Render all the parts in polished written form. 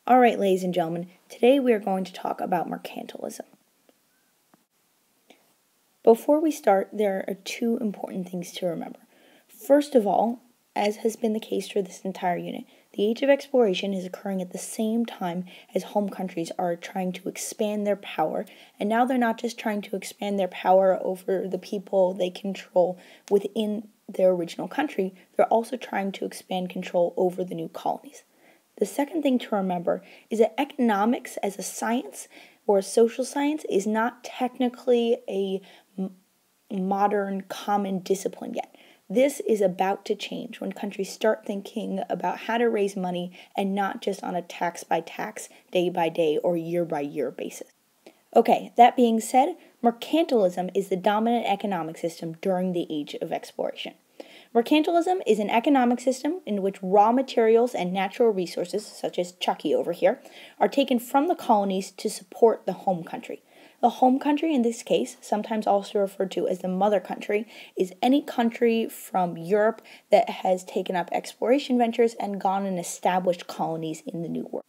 All right, ladies and gentlemen, today we are going to talk about mercantilism. Before we start, there are two important things to remember. First of all, as has been the case for this entire unit, the age of exploration is occurring at the same time as home countries are trying to expand their power, and now they're not just trying to expand their power over the people they control within their original country, they're also trying to expand control over the new colonies. The second thing to remember is that economics as a science or a social science is not technically a modern common discipline yet. This is about to change when countries start thinking about how to raise money and not just on a tax by tax, day by day, or year by year basis. Okay, that being said, mercantilism is the dominant economic system during the age of exploration. Mercantilism is an economic system in which raw materials and natural resources, such as Chucky over here, are taken from the colonies to support the home country. The home country, in this case, sometimes also referred to as the mother country, is any country from Europe that has taken up exploration ventures and gone and established colonies in the New World.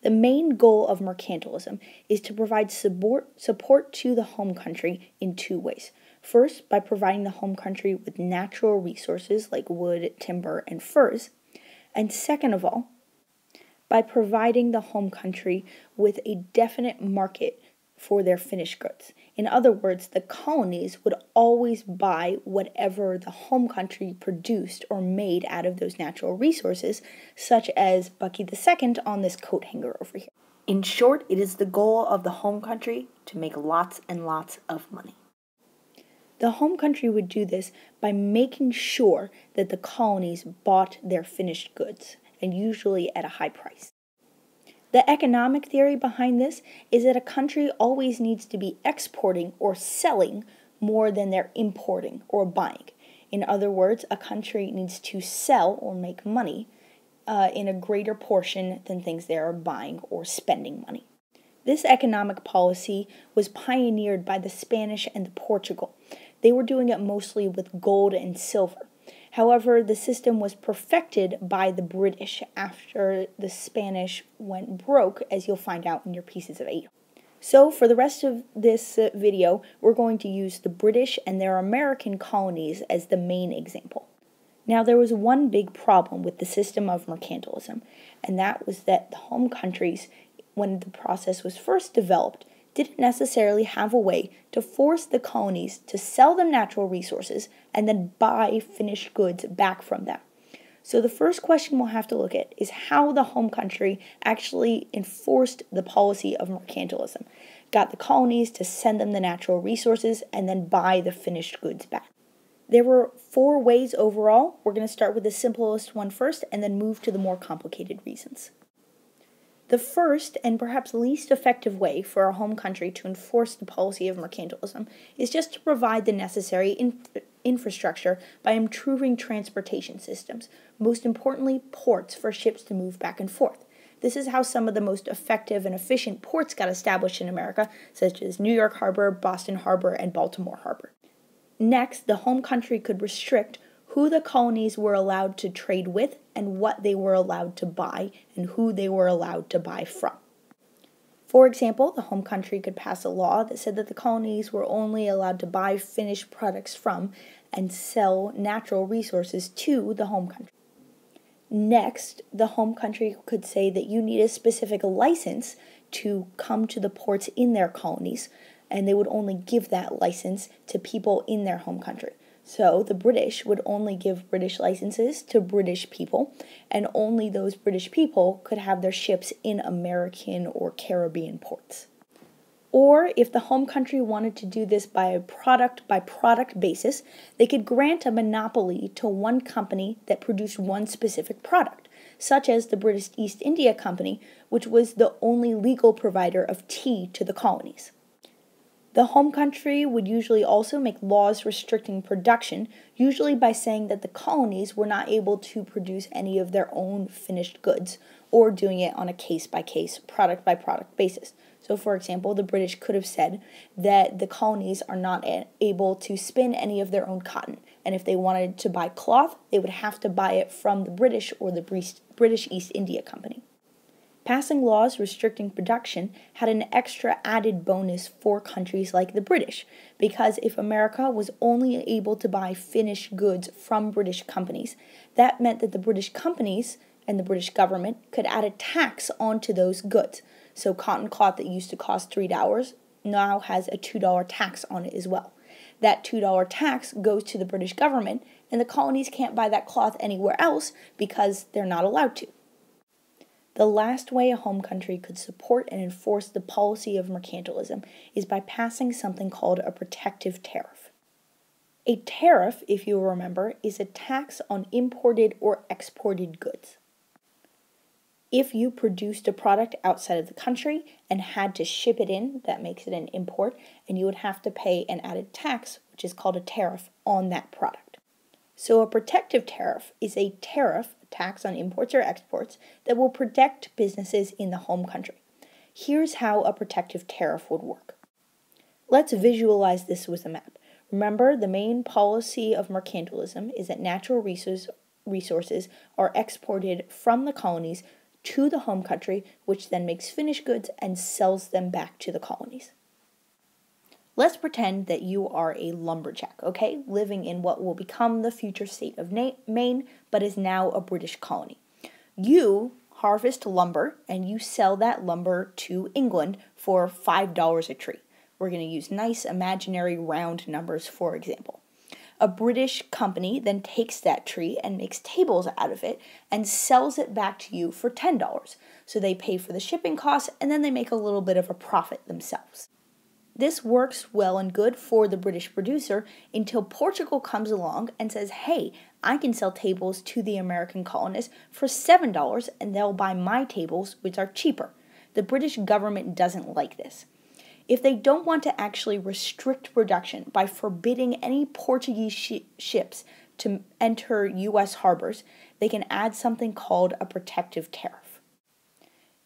The main goal of mercantilism is to provide support to the home country in two ways. First, by providing the home country with natural resources like wood, timber, and furs. And second of all, by providing the home country with a definite market for their finished goods. In other words, the colonies would always buy whatever the home country produced or made out of those natural resources, such as Bucky II on this coat hanger over here. In short, it is the goal of the home country to make lots and lots of money. The home country would do this by making sure that the colonies bought their finished goods, and usually at a high price. The economic theory behind this is that a country always needs to be exporting or selling more than they're importing or buying. In other words, a country needs to sell or make money in a greater portion than things they are buying or spending money. This economic policy was pioneered by the Spanish and the Portugal. They were doing it mostly with gold and silver. However, the system was perfected by the British after the Spanish went broke, as you'll find out in your pieces of 8. So for the rest of this video, we're going to use the British and their American colonies as the main example. Now, there was one big problem with the system of mercantilism, and that was that the home countries, when the process was first developed, didn't necessarily have a way to force the colonies to sell them natural resources and then buy finished goods back from them. So the first question we'll have to look at is how the home country actually enforced the policy of mercantilism, got the colonies to send them the natural resources and then buy the finished goods back. There were 4 ways overall. We're going to start with the simplest one first and then move to the more complicated reasons. The first and perhaps least effective way for a home country to enforce the policy of mercantilism is just to provide the necessary infrastructure by improving transportation systems, most importantly ports for ships to move back and forth. This is how some of the most effective and efficient ports got established in America, such as New York Harbor, Boston Harbor, and Baltimore Harbor. Next, the home country could restrict who the colonies were allowed to trade with and what they were allowed to buy and who they were allowed to buy from. For example, the home country could pass a law that said that the colonies were only allowed to buy finished products from and sell natural resources to the home country. Next, the home country could say that you need a specific license to come to the ports in their colonies, and they would only give that license to people in their home country. So the British would only give British licenses to British people, and only those British people could have their ships in American or Caribbean ports. Or if the home country wanted to do this by product basis, they could grant a monopoly to one company that produced one specific product, such as the British East India Company, which was the only legal provider of tea to the colonies. The home country would usually also make laws restricting production, usually by saying that the colonies were not able to produce any of their own finished goods, or doing it on a case-by-case, product-by-product basis. So, for example, the British could have said that the colonies are not able to spin any of their own cotton, and if they wanted to buy cloth, they would have to buy it from the British or the British East India Company. Passing laws restricting production had an extra added bonus for countries like the British, because if America was only able to buy finished goods from British companies, that meant that the British companies and the British government could add a tax onto those goods. So cotton cloth that used to cost $3 now has a $2 tax on it as well. That $2 tax goes to the British government, and the colonies can't buy that cloth anywhere else because they're not allowed to. The last way a home country could support and enforce the policy of mercantilism is by passing something called a protective tariff. A tariff, if you remember, is a tax on imported or exported goods. If you produced a product outside of the country and had to ship it in, that makes it an import, and you would have to pay an added tax, which is called a tariff, on that product. So a protective tariff is a tariff, a tax on imports or exports, that will protect businesses in the home country. Here's how a protective tariff would work. Let's visualize this with a map. Remember, the main policy of mercantilism is that natural resources are exported from the colonies to the home country, which then makes finished goods and sells them back to the colonies. Let's pretend that you are a lumberjack, okay, living in what will become the future state of Maine, but is now a British colony. You harvest lumber and you sell that lumber to England for $5 a tree. We're going to use nice imaginary round numbers, for example. A British company then takes that tree and makes tables out of it and sells it back to you for $10. So they pay for the shipping costs and then they make a little bit of a profit themselves. This works well and good for the British producer until Portugal comes along and says, hey, I can sell tables to the American colonists for $7 and they'll buy my tables, which are cheaper. The British government doesn't like this. If they don't want to actually restrict production by forbidding any Portuguese ships to enter U.S. harbors, they can add something called a protective tariff.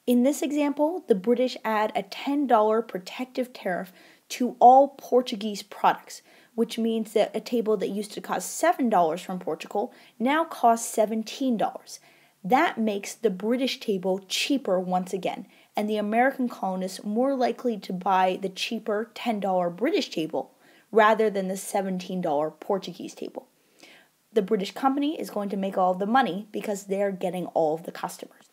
In this example, the British add a $10 protective tariff to all Portuguese products, which means that a table that used to cost $7 from Portugal now costs $17. That makes the British table cheaper once again, and the American colonists more likely to buy the cheaper $10 British table rather than the $17 Portuguese table. The British company is going to make all of the money because they're getting all of the customers.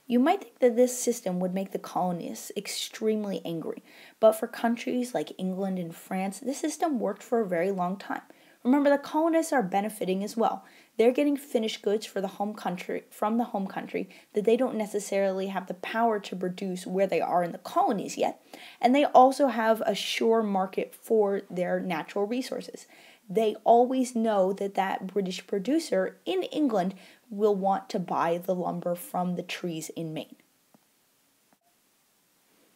You might think that this system would make the colonists extremely angry, but for countries like England and France, this system worked for a very long time. Remember, the colonists are benefiting as well. They're getting finished goods from the home country that they don't necessarily have the power to produce where they are in the colonies yet, and they also have a sure market for their natural resources. They always know that that British producer in England will want to buy the lumber from the trees in Maine.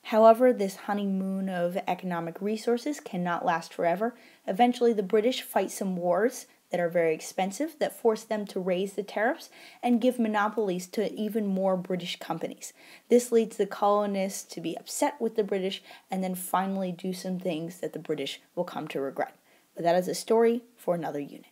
However, this honeymoon of economic resources cannot last forever. Eventually, the British fight some wars that are very expensive that force them to raise the tariffs and give monopolies to even more British companies. This leads the colonists to be upset with the British and then finally do some things that the British will come to regret. But that is a story for another unit.